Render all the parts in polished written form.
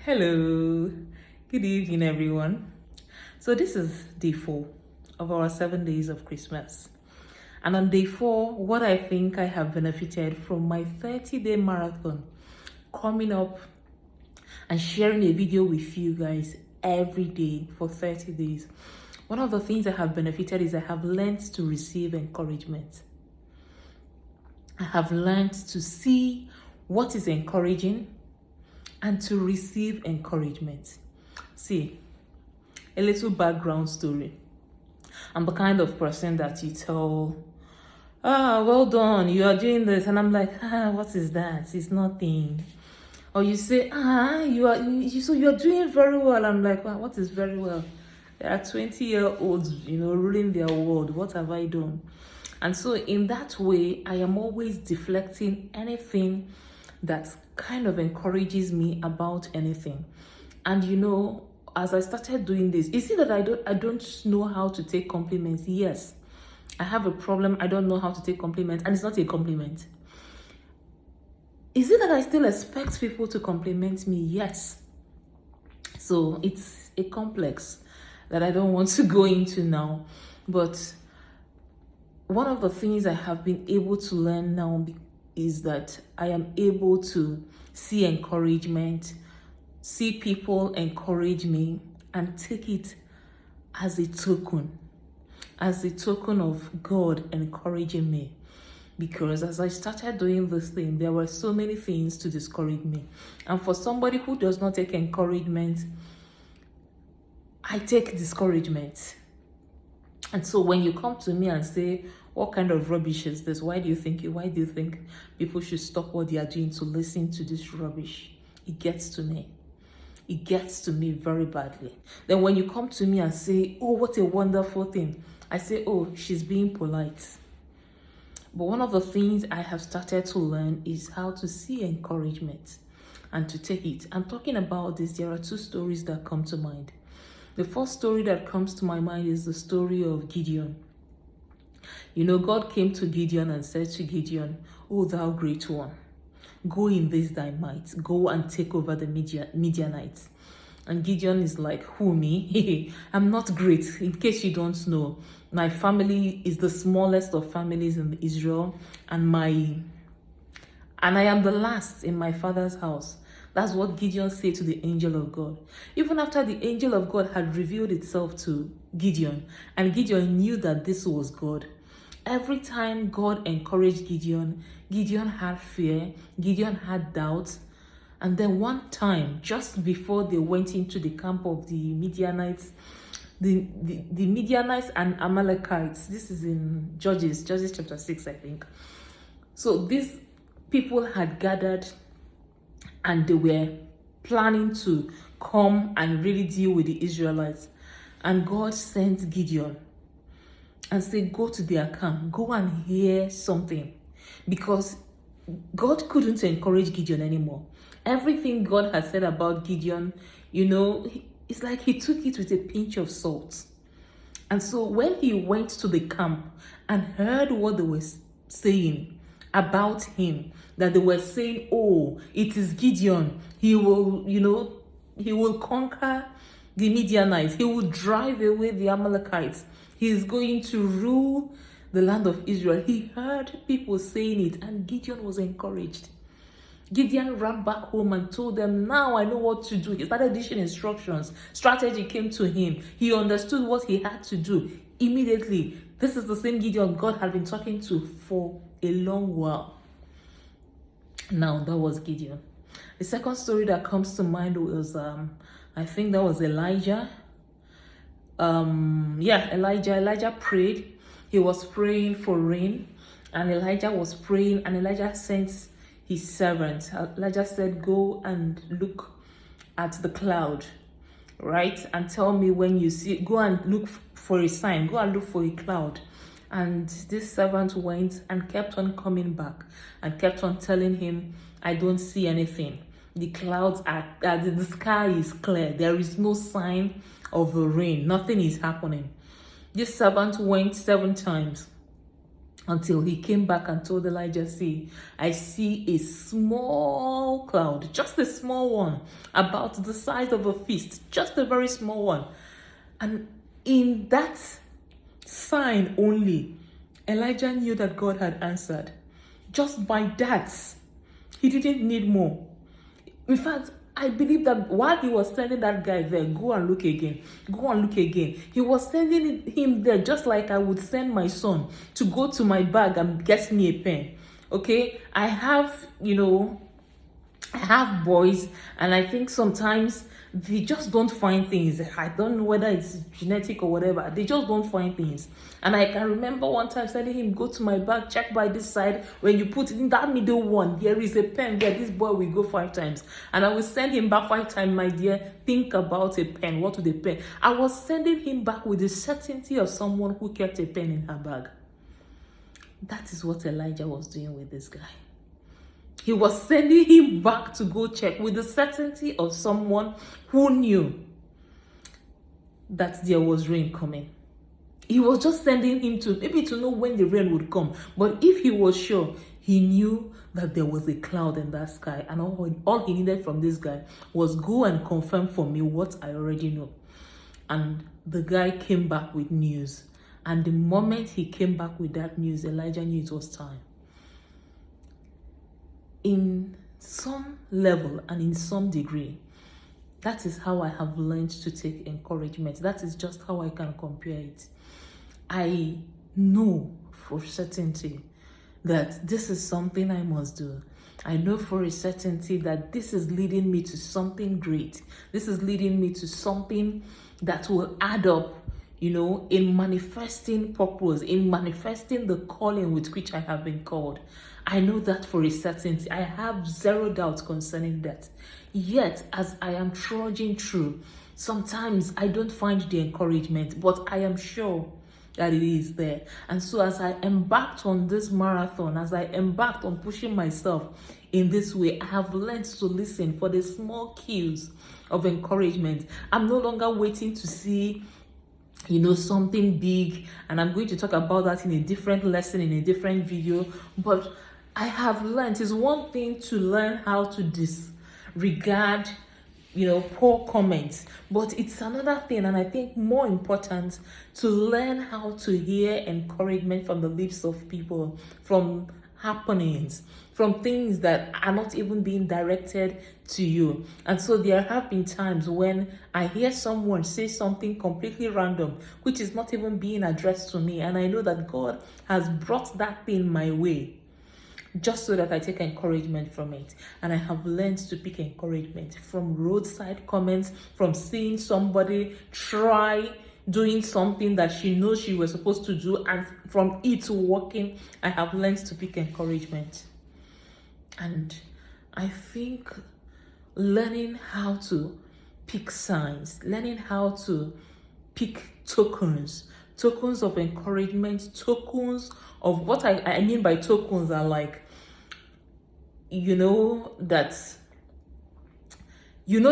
Hello, good evening, everyone. So, this is day 4 of our 7 days of Christmas. And on day 4, what I think I have benefited from my 30-day marathon coming up and sharing a video with you guys every day for 30 days. One of the things I have benefited is I have learned to receive encouragement. I have learned to see what is encouraging and to receive encouragement. See, a little background story. I'm the kind of person that you tell, well done, you are doing this, and I'm like, what is that? It's nothing. Or you say, you are doing very well. I'm like, what is very well? There are 20-year-olds, ruling their world. What have I done? And so in that way, I am always deflecting anything that kind of encourages me about anything. And as I started doing this, is it that I don't know how to take compliments? Yes. I have a problem. I don't know how to take compliments, and it's not a compliment. Is it that I still expect people to compliment me? Yes. So it's a complex that I don't want to go into now. But one of the things I have been able to learn now is that I am able to see encouragement, see people encourage me, and take it as a token of God encouraging me. Because as I started doing this thing, there were so many things to discourage me. And for somebody who does not take encouragement, I take discouragement. And so when you come to me and say, what kind of rubbish is this? Why do you think people should stop what they are doing to listen to this rubbish? It gets to me. It gets to me very badly. Then when you come to me and say, oh, what a wonderful thing, I say, oh, she's being polite. But one of the things I have started to learn is how to see encouragement and to take it. I'm talking about this. There are 2 stories that come to mind. The first story that comes to my mind is the story of Gideon. God came to Gideon and said to Gideon, "O thou great one, go in this thy might, go and take over the Midianites." And Gideon is like, who, me? I'm not great. In case you don't know, my family is the smallest of families in Israel, and I am the last in my father's house. That's what Gideon said to the angel of God. Even after the angel of God had revealed itself to Gideon, and Gideon knew that this was God. Every time God encouraged Gideon, Gideon had fear, Gideon had doubt. And then one time, just before they went into the camp of the Midianites, the Midianites and Amalekites, this is in Judges chapter 6, I think. So these people had gathered and they were planning to come and really deal with the Israelites. And God sent Gideon and said, go to their camp, go and hear something. Because God couldn't encourage Gideon anymore. Everything God had said about Gideon, it's like he took it with a pinch of salt. And so when he went to the camp and heard what they were saying about him, that they were saying, oh, it is Gideon, he will conquer the Midianites, he will drive away the Amalekites, he is going to rule the land of Israel. He heard people saying it, and Gideon was encouraged. Gideon ran back home and told them, now I know what to do. He started dishing instructions. Strategy came to him. He understood what he had to do immediately. This is the same Gideon God had been talking to for a long while. Now, that was Gideon. The second story that comes to mind was, I think that was Elijah. Elijah prayed. He was praying for rain, and Elijah was praying, and Elijah sent his servant. Elijah said, go and look at the cloud, right? And tell me when you see, go and look for a sign, go and look for a cloud. And this servant went and kept on coming back and kept on telling him, I don't see anything. The clouds the sky is clear. There is no sign of the rain. Nothing is happening. This servant went 7 times. until he came back and told Elijah, see, I see a small cloud, just a small one, about the size of a fist, just a very small one. And in that sign only, Elijah knew that God had answered. Just by that, he didn't need more. In fact, I believe that while he was sending that guy there, go and look again, he was sending him there just like I would send my son to go to my bag and get me a pen. Okay, I have boys, and I think sometimes they just don't find things. I don't know whether it's genetic or whatever. They just don't find things. And I can remember one time sending him, go to my bag, check by this side. When you put it in that middle one, there is a pen there. This boy will go 5 times. And I will send him back 5 times, my dear. Think about a pen. What would a pen? I was sending him back with the certainty of someone who kept a pen in her bag. That is what Elijah was doing with this guy. He was sending him back to go check with the certainty of someone who knew that there was rain coming. He was just sending him to maybe to know when the rain would come. But if he was sure, he knew that there was a cloud in that sky. And all he needed from this guy was go and confirm for me what I already know. And the guy came back with news. And the moment he came back with that news, Elijah knew it was time. In some level and in some degree, that is how I have learned to take encouragement. That is just how I can compare it. I know for certainty that this is something I must do. I know for a certainty that this is leading me to something great. This is leading me to something that will add up, in manifesting purpose, in manifesting the calling with which I have been called. I know that for a certainty. I have zero doubt concerning that. Yet, as I am trudging through, sometimes I don't find the encouragement, but I am sure that it is there. And so as I embarked on this marathon, as I embarked on pushing myself in this way, I have learned to listen for the small cues of encouragement. I'm no longer waiting to see something big, and I'm going to talk about that in a different lesson, in a different video. But I have learned, it's one thing to learn how to disregard poor comments, but it's another thing, and I think more important, to learn how to hear encouragement from the lips of people, from happenings, from things that are not even being directed to you. And so there have been times when I hear someone say something completely random, which is not even being addressed to me, and I know that God has brought that thing my way, just so that I take encouragement from it. And I have learned to pick encouragement from roadside comments, from seeing somebody try doing something that she knows she was supposed to do, and from it working, I have learned to pick encouragement. And I think learning how to pick signs, learning how to pick tokens of encouragement, tokens of what I mean by tokens are like,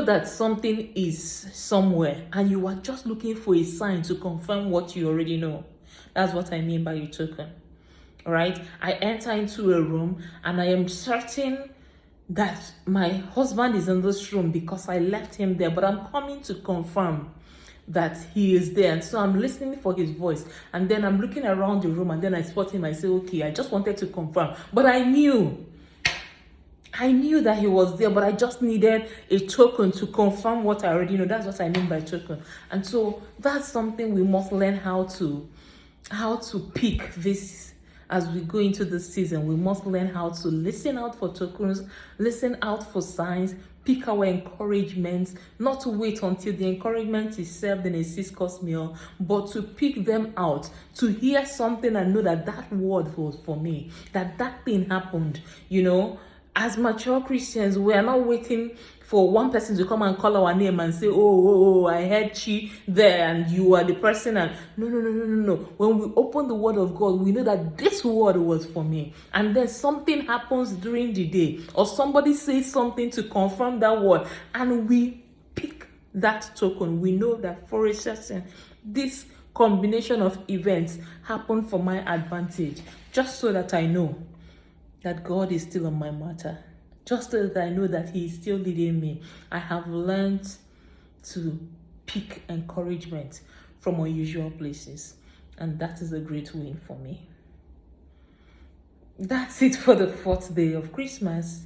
that something is somewhere and you are just looking for a sign to confirm what you already know. That's what I mean by a token. All right, I enter into a room and I am certain that my husband is in this room because I left him there, but I'm coming to confirm that he is there. And so I'm listening for his voice, and then I'm looking around the room, and then I spot him. I say, okay, I just wanted to confirm, but I knew that he was there, but I just needed a token to confirm what I already know. That's what I mean by token. And so that's something we must learn how to pick this. As we go into this season, we must learn how to listen out for tokens, listen out for signs, pick our encouragements, not to wait until the encouragement is served in a 6-course meal, but to pick them out, to hear something and know that word was for me, that thing happened. As mature Christians, we are not waiting for one person to come and call our name and say, oh, I heard Chi there and you are the person. And no. When we open the word of God, we know that this word was for me. And then something happens during the day, or somebody says something to confirm that word, and we pick that token. We know that for a certain, this combination of events happen for my advantage, just so that I know that God is still on my matter, just so that I know that He is still leading me. I have learned to pick encouragement from unusual places, and that is a great win for me. That's it for the 4th day of Christmas,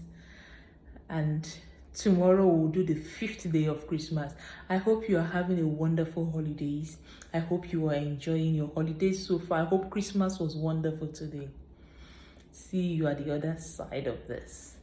and tomorrow we'll do the 5th day of Christmas. I hope you are having a wonderful holidays. I hope you are enjoying your holidays so far. I hope Christmas was wonderful today. See you at the other side of this.